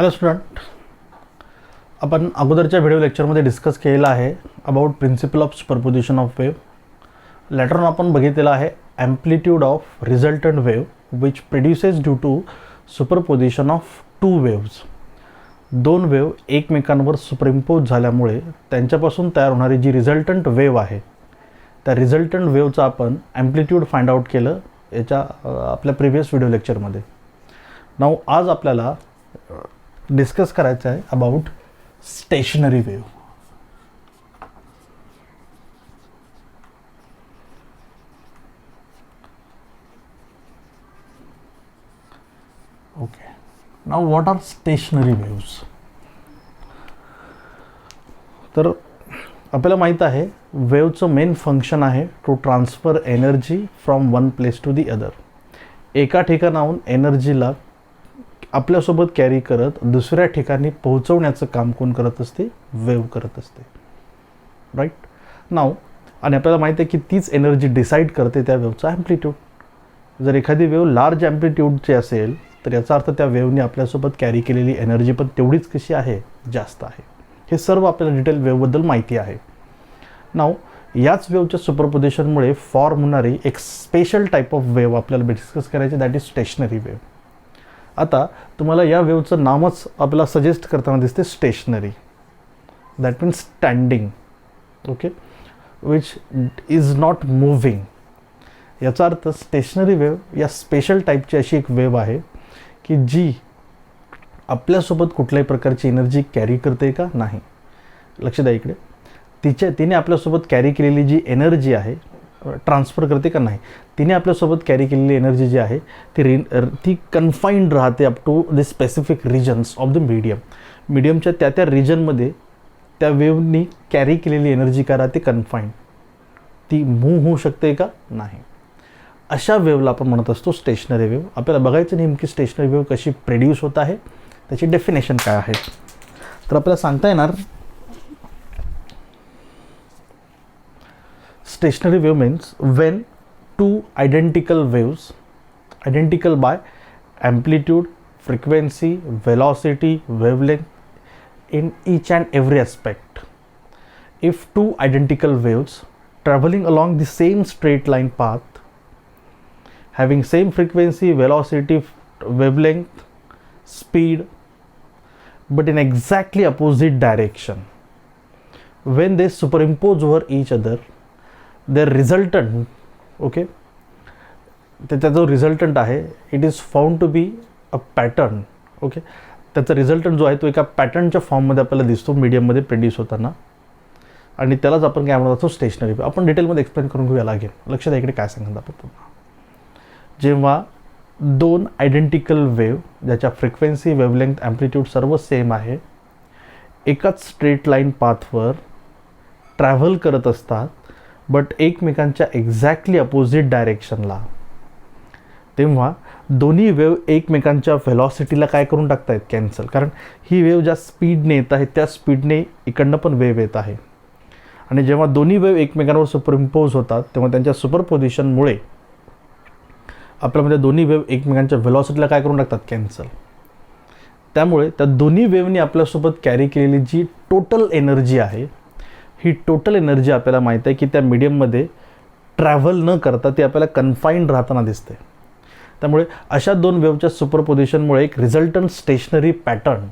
Hello student, आपण अगोदरच्या video लेक्चरमध्ये डिस्कस केलेला आहे about principle of superposition of wave. Later on आपण बघितलेलं आहे amplitude of resultant wave which produces due to superposition of two waves. दोन वेव्ह एकमेकांवर सुपरइम्पोज झाल्यामुळे त्यांच्यापासून तयार होणारी जी रिझल्टंट वेव्ह आहे त्या रिझल्टंट वेव्हचं आपण ॲम्प्लिट्यूड फाइंड आउट केलं याच्या आपल्या प्रिव्हियस व्हिडिओ लेक्चरमध्ये. नाऊ आज आपल्याला डिस्कस करायचं आहे about stationary wave. Okay, now what are stationary waves? तर आपल्याला माहीत आहे वेव्हचं मेन फंक्शन आहे to transfer energy from one place to the other. एका ठिकाणाहून एनर्जीला आपल्यासोबत कॅरी करत दुसऱ्या ठिकाणी पोहोचवण्याचं काम कोण करत असते? वेव्ह करत असते, राईट. नाव आणि आपल्याला माहिती आहे की तीच एनर्जी डिसाईड करते त्या वेव्हचा ॲम्प्लिट्यूड. जर एखादी वेव्ह लार्ज ॲम्प्लिट्यूडची असेल तर याचा अर्थ त्या वेव्हने आपल्यासोबत कॅरी केलेली एनर्जी पण तेवढीच कशी आहे? जास्त आहे. हे सर्व आपल्याला डिटेल वेव्हबद्दल माहिती आहे. नाव याच वेव्हच्या सुपरपोजिशनमुळे फॉर्म होणारी एक स्पेशल टाईप ऑफ वेव्ह आपल्याला डिस्कस करायची, दॅट इज स्टेशनरी वेव्ह. आता तुम्हाला या वेव्हचं नामच आपल्याला सजेस्ट करताना दिसते stationary, that means standing. Okay, which is not moving. याचा अर्थ स्टेशनरी वेव्ह या स्पेशल टाईपची अशी एक वेव्ह आहे की जी आपल्यासोबत कुठल्याही प्रकारची एनर्जी कॅरी करते का? नाही. लक्ष द्या इकडे. तिने आपल्यासोबत कॅरी केलेली जी एनर्जी आहे ट्रान्सफर करते का? नाही. तिने आपल्यासोबत कॅरी केलेली एनर्जी जी आहे ती कन्फाईंड राहते up to the specific regions of the medium. मीडियमच्या त्या रिजनमध्ये त्या वेव्हनी कॅरी केलेली एनर्जी काय राहते? कन्फाईंड. ती मूव्ह होऊ शकते का? नाही. अशा वेव्हला आपण म्हणत असतो स्टेशनरी वेव्ह. आपल्याला बघायचं नेमकी स्टेशनरी वेव्ह कशी प्रोड्यूस होत आहे, त्याची डेफिनेशन काय आहे. तर आपल्याला सांगता येणार stationary wave means when two identical waves, identical by amplitude, frequency, velocity, wavelength in each and every aspect. If two identical waves traveling along the same straight line path, having same frequency, velocity, wavelength, speed, but in exactly opposite direction, when they superimpose over each other, their resultant, okay, त्याचा जो resultant आहे it is found to be a pattern. Okay, त्याचा resultant जो आहे तो एका पॅटर्नच्या फॉर्ममध्ये आपल्याला दिसतो मीडियममध्ये प्रोड्यूस होताना, आणि त्यालाच आपण काय म्हणत असतो? Stationary wave. आपण डिटेलमध्ये एक्सप्लेन करून घेऊया लागेल. लक्षात इकडे काय सांगत आपण पुन्हा. जेव्हा दोन आयडेंटिकल वेव्ह ज्याच्या फ्रिक्वेन्सी, वेव्हलेंथ, ॲम्प्लिट्यूड सर्व सेम आहे एकाच स्ट्रेट लाईन पाथवर ट्रॅव्हल करत असतात बट एकमेकांच्या एक्झॅक्टली अपोजिट डायरेक्शनला, तेव्हा दोन्ही वेव्ह एकमेकांच्या व्हेलॉसिटीला काय करून टाकतायत? कॅन्सल. कारण ही वेव्ह ज्या स्पीडने येत आहे त्या स्पीडने इकडनं पण वेव्ह येत आहे, आणि जेव्हा दोन्ही वेव्ह एकमेकांवर सुपरइम्पोज होतात तेव्हा त्यांच्या सुपरपोजिशनमुळे आपल्यामध्ये दोन्ही वेव्ह एकमेकांच्या व्हेलॉसिटीला काय करून टाकतात? कॅन्सल. त्यामुळे त्या दोन्ही वेव्हनी आपल्यासोबत कॅरी केलेली जी टोटल एनर्जी आहे ही टोटल एनर्जी आपल्याला माहीत आहे की त्या मीडियममध्ये ट्रॅव्हल न करता ती आपल्याला कन्फाईंड राहताना दिसते. त्यामुळे अशा दोन वेव्हच्या सुपरपोजिशनमुळे एक रिझल्टंट स्टेशनरी पॅटर्न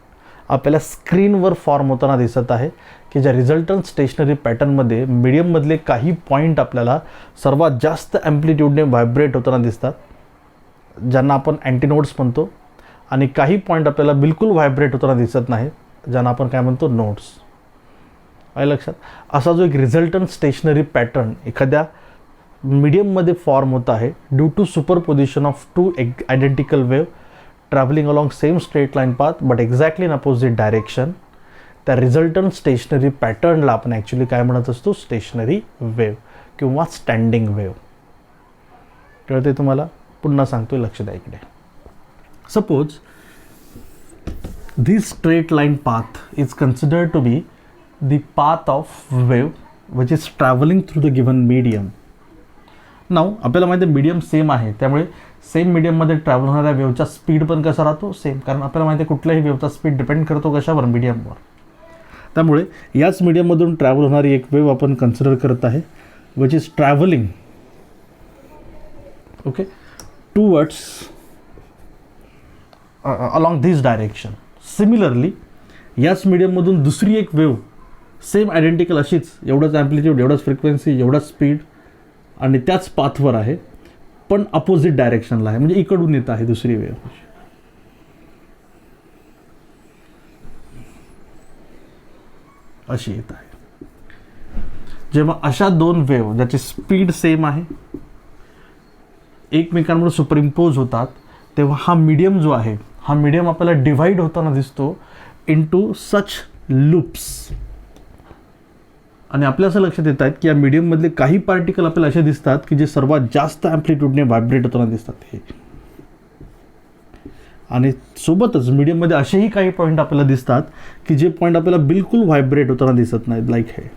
आपल्याला स्क्रीनवर फॉर्म होताना दिसत आहे की ज्या रिझल्टंट स्टेशनरी पॅटर्नमध्ये मीडियममधले काही पॉईंट आपल्याला सर्वात जास्त ॲम्प्लिट्यूडने व्हायब्रेट होताना दिसतात, ज्यांना आपण अँटीनोड्स म्हणतो, आणि काही पॉईंट आपल्याला बिलकुल व्हायब्रेट होताना दिसत नाही, ज्यांना आपण काय म्हणतो? नोड्स. आहे लक्षात? असा जो एक रिझल्टंट स्टेशनरी पॅटर्न एखाद्या मीडियममध्ये फॉर्म होत आहे due to superposition of two identical wave travelling along same straight line path but exactly in opposite direction, त्या रिझल्टंट स्टेशनरी पॅटर्नला आपण ॲक्च्युली काय म्हणत असतो? स्टेशनरी वेव्ह किंवा स्टँडिंग वेव्ह. कळते तुम्हाला? पुन्हा सांगतोय, लक्ष द्या इकडे. Suppose this straight line path is considered to be the path of wave which is traveling through the given medium. नाव आपल्याला माहिती आहे मीडियम सेम आहे त्यामुळे सेम मीडियममध्ये ट्रॅव्हल होणाऱ्या वेवचा स्पीड पण कसा राहतो, सेम. कारण आपल्याला माहिती आहे कुठल्याही वेवचा स्पीड डिपेंड करतो कशावर, मीडियमवर. त्यामुळे याच मीडियममधून ट्रॅव्हल होणारी एक वेव आपण कन्सिडर करत आहे, which is travelling okay towards along this direction. Similarly याच मीडियममधून दुसरी एक वेव सेम आयडेंटिकल अशीच, एवढंच ॲम्प्लिट्यूड, एवढंच फ्रिक्वेन्सी, एवढंच स्पीड आणि त्याच पाथवर आहे, पण अपोजिट डायरेक्शनला आहे, म्हणजे इकडून येत आहे दुसरी वेव. अशी येत आहे. जेव्हा अशा दोन वेव ज्याची स्पीड सेम आहे एकमेकांवर सुपरइम्पोज होतात, तेव्हा हा मीडियम जो आहे, हा मीडियम आपल्याला डिव्हाइड होताना दिसतो इंटू सच लूप्स. आणि आपल्या असं लक्षात येत आहेत की या मीडियममधले काही पार्टिकल आपल्याला असे दिसतात की जे सर्वात जास्त ॲम्प्लिट्यूडने व्हायब्रेट होताना दिसतात हे. आणि सोबतच मीडियममध्ये असेही काही पॉईंट आपल्याला दिसतात की जे पॉईंट आपल्याला बिलकुल व्हायब्रेट होताना दिसत नाहीत, लाईक हे.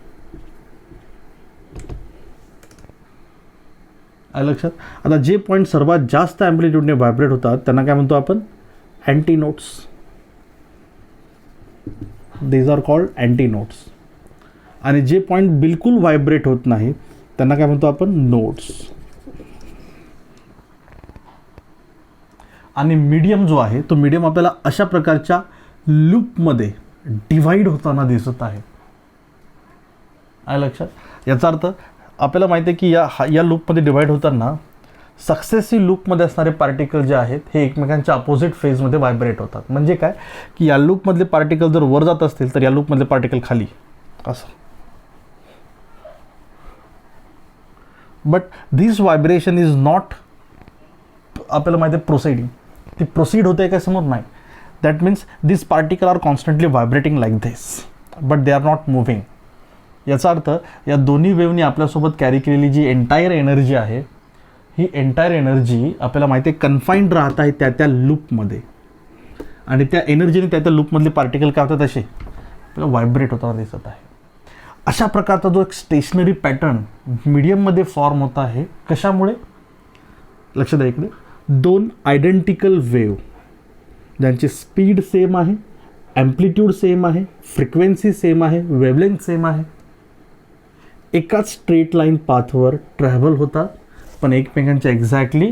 आहे लक्षात. आता जे पॉईंट सर्वात जास्त ॲम्प्लिट्यूडने व्हायब्रेट होतात त्यांना काय म्हणतो आपण, antinodes. These are called antinodes. आणि जे पॉईंट बिलकुल व्हायब्रेट होत नाही त्यांना काय म्हणतो आपण, नोड्स. आणि मीडियम जो आहे तो मीडियम आपल्याला अशा प्रकारच्या लूपमध्ये डिव्हाइड होताना दिसत आहे. आहे लक्षात. याचा अर्थ आपल्याला माहिती आहे की या लूपमध्ये डिव्हाइड होताना सक्सेसिव्ह लूपमध्ये असणारे पार्टिकल जे आहेत हे एकमेकांच्या अपोजिट फेजमध्ये व्हायब्रेट होतात. म्हणजे काय की या लूपमधले पार्टिकल जर वर जात असतील तर या लूपमधले पार्टिकल खाली, असं. But this vibration is not, आपल्याला माहिती आहे प्रोसिडिंग, ती प्रोसीड होते काय समोर नाही. That means this particle are constantly vibrating like this, but they are not moving. याचा अर्थ या दोन्ही वेवनी आपल्यासोबत कॅरी केलेली जी एंटायर एनर्जी आहे, ही एंटायर एनर्जी आपल्याला माहिती आहे कन्फाईंड राहत आहे त्या लूपमध्ये. आणि त्या एनर्जीने त्या लूपमधले पार्टिकल काय होतात असे आपल्याला व्हायब्रेट होताना दिसत आहे. अशा प्रकारचा जो एक स्टेशनरी पॅटर्न मीडियममध्ये फॉर्म होत आहे. कशामुळे, लक्ष द्या इकडे. दोन आयडेंटिकल वेव ज्यांची स्पीड सेम आहे, ॲम्प्लिट्यूड सेम आहे, फ्रिक्वेन्सी सेम आहे, वेवलेंथ सेम आहे, एकाच स्ट्रेट लाईन पाथवर ट्रॅव्हल होतात पण एकमेकांच्या एक्झॅक्टली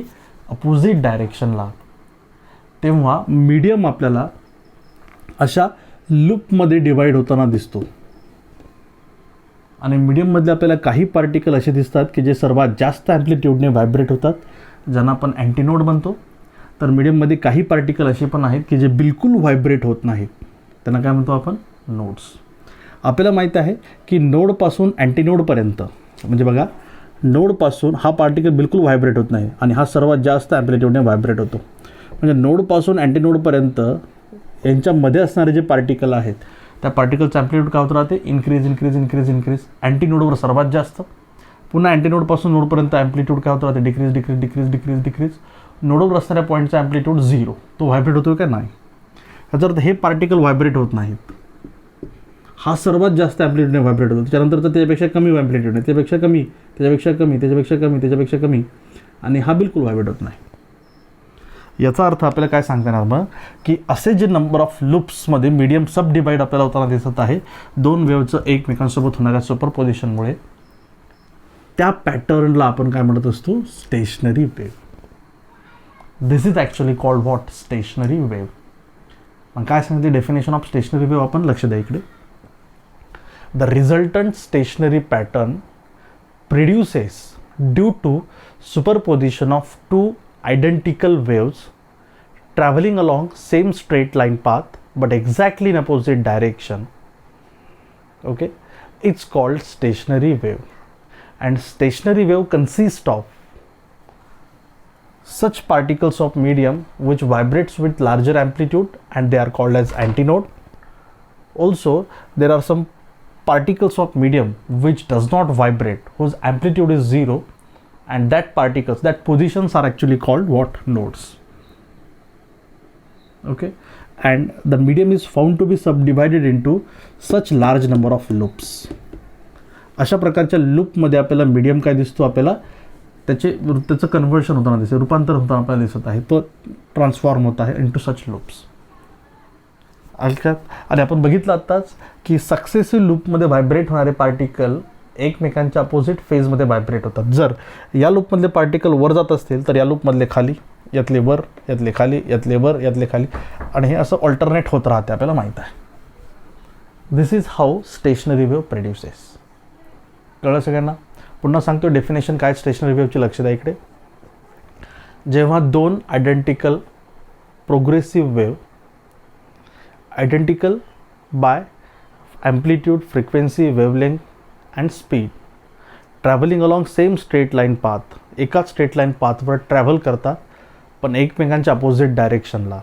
अपोजिट डायरेक्शनला. तेव्हा मीडियम आपल्याला अशा लूपमध्ये डिवाइड होताना दिसतो. आणि मीडियममधले आपल्याला काही पार्टिकल असे दिसतात की जे सर्वात जास्त ॲम्प्लिट्यूडने व्हायब्रेट होतात, ज्यांना आपण अँटीनोड म्हणतो. तर मीडियममध्ये काही पार्टिकल असे पण आहेत की जे बिलकुल व्हायब्रेट होत नाहीत, त्यांना काय म्हणतो आपण, नोड्स. आपल्याला माहीत आहे की नोडपासून अँटीनोडपर्यंत, म्हणजे बघा नोडपासून हा पार्टिकल बिलकुल व्हायब्रेट होत नाही आणि हा सर्वात जास्त ॲम्प्लिट्यूडने व्हायब्रेट होतो. म्हणजे नोडपासून अँटीनोडपर्यंत यांच्यामध्ये असणारे जे पार्टिकल आहेत त्या पार्टिकलचं ॲम्प्लिट्यूड काय होत राहते, इन्क्रीज इन्क्रीज इन्क्रीज इन्क्रीज. अँटीनोडवर सर्वात जास्त, पुन्हा अँटीनोडपासून नोडपर्यंत ॲम्प्लिट्यूड काय होत राहते, decrease decrease decrease decrease decrease. नोडवर असणाऱ्या पॉईंटचा ॲम्प्लिट्यूड 0, तो व्हायब्रेट होतो का नाही. ह्याचा अर्थ हे पार्टिकल व्हायब्रेट होत नाहीत. हा सर्वात जास्त ॲम्प्लिट्यूडने व्हायब्रेट होतो. त्याच्यानंतर तर त्याच्यापेक्षा कमी ॲम्प्लिट्यूड आहे, त्याच्यापेक्षा कमी, त्याच्यापेक्षा कमी, त्याच्यापेक्षा कमी, त्याच्यापेक्षा कमी, आणि हा बिलकुल व्हायब्रेट होत नाही. याचा अर्थ आपल्याला काय सांगता येणार मग की असे जे नंबर ऑफ लूप्समध्ये मीडियम सब डिवाइड आपल्याला होताना दिसत आहे दोन वेवचं एकमेकांसोबत होणाऱ्या सुपरपोजिशनमुळे, त्या पॅटर्नला आपण काय म्हणत असतो, stationary wave. This is actually called what, stationary wave. मग काय सांगते डेफिनेशन ऑफ स्टेशनरी वेव, आपण लक्ष द्या इकडे. The resultant stationary pattern produces due to superposition of two identical waves traveling along same straight line path but exactly in opposite direction. Okay, it's called stationary wave. And stationary wave consists of such particles of medium which vibrates with larger amplitude and they are called as antinode. Also, there are some particles of medium which does not vibrate, whose amplitude is 0, and that positions are actually called what, nodes. Okay, and the medium is found to be subdivided into such large number of loops. अशा प्रकारच्या लूपमध्ये आपल्याला medium काय दिसतो, आपल्याला त्याचं conversion होताना दिसते, रूपांतर होताना आपल्याला दिसत आहे, तो ट्रान्सफॉर्म होत आहे इंटू सच लूप्स. आणि आपण बघितलं आत्ताच की सक्सेसिव्ह लूपमध्ये व्हायब्रेट होणारे पार्टिकल एकमेकांच्या अपोजिट फेजमध्ये व्हायब्रेट होतात. जर या लूपमधले पार्टिकल वर जात असतील तर या लूपमधले खाली, यातले वर, यातले खाली, यातले वर, यातले खाली, आणि हे असं ऑल्टरनेट होत राहते, आपल्याला माहीत आहे. This is how stationary wave produces. कळलं सगळ्यांना? पुन्हा सांगतो डेफिनेशन काय स्टेशनरी वेव्हची, लक्ष द्या इकडे. जेव्हा दोन identical progressive wave, identical by amplitude, frequency, wavelength and speed, travelling along same straight line path, एकाच स्ट्रेट लाईन पाथवर ट्रॅव्हल करतात पण एकमेकांच्या अपोजिट डायरेक्शनला,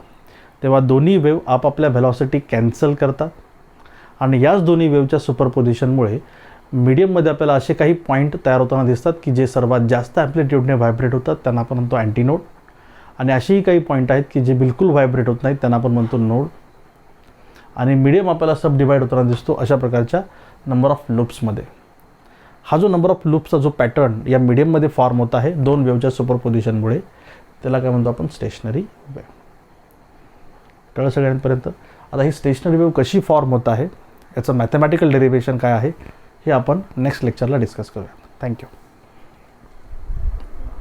तेव्हा दोन्ही वेव्ह आपापल्या व्हेलॉसिटी कॅन्सल करतात आणि याच दोन्ही वेव्हच्या सुपरपोजिशनमुळे मीडियममध्ये आपल्याला असे काही पॉईंट तयार होताना दिसतात की जे सर्वात जास्त ॲम्प्लिट्यूडने व्हायब्रेट होतात, त्यांना आपण म्हणतो अँटीनोड. आणि असेही काही पॉईंट आहेत की जे बिलकुल व्हायब्रेट होत नाहीत, त्यांना आपण म्हणतो नोड. आणि मीडियम आपल्याला सब डिवाइड होताना दिसतो अशा प्रकारच्या नंबर ऑफ लूप्समध्ये. हा जो नंबर ऑफ लूप्सचा जो पॅटर्न या मीडियममध्ये फॉर्म होत आहे दोन वेव्हच्या सुपरपोजिशनमुळे, त्याला काय म्हणतो आपण स्टेशनरी वेव्ह. कळलं सगळ्यांपर्यंत? आता ही स्टेशनरी वेव्ह कशी फॉर्म होत आहे, याचं मॅथमॅटिकल डेरिव्हेशन काय आहे, हे आपण नेक्स्ट लेक्चरला डिस्कस करूया. थँक्यू.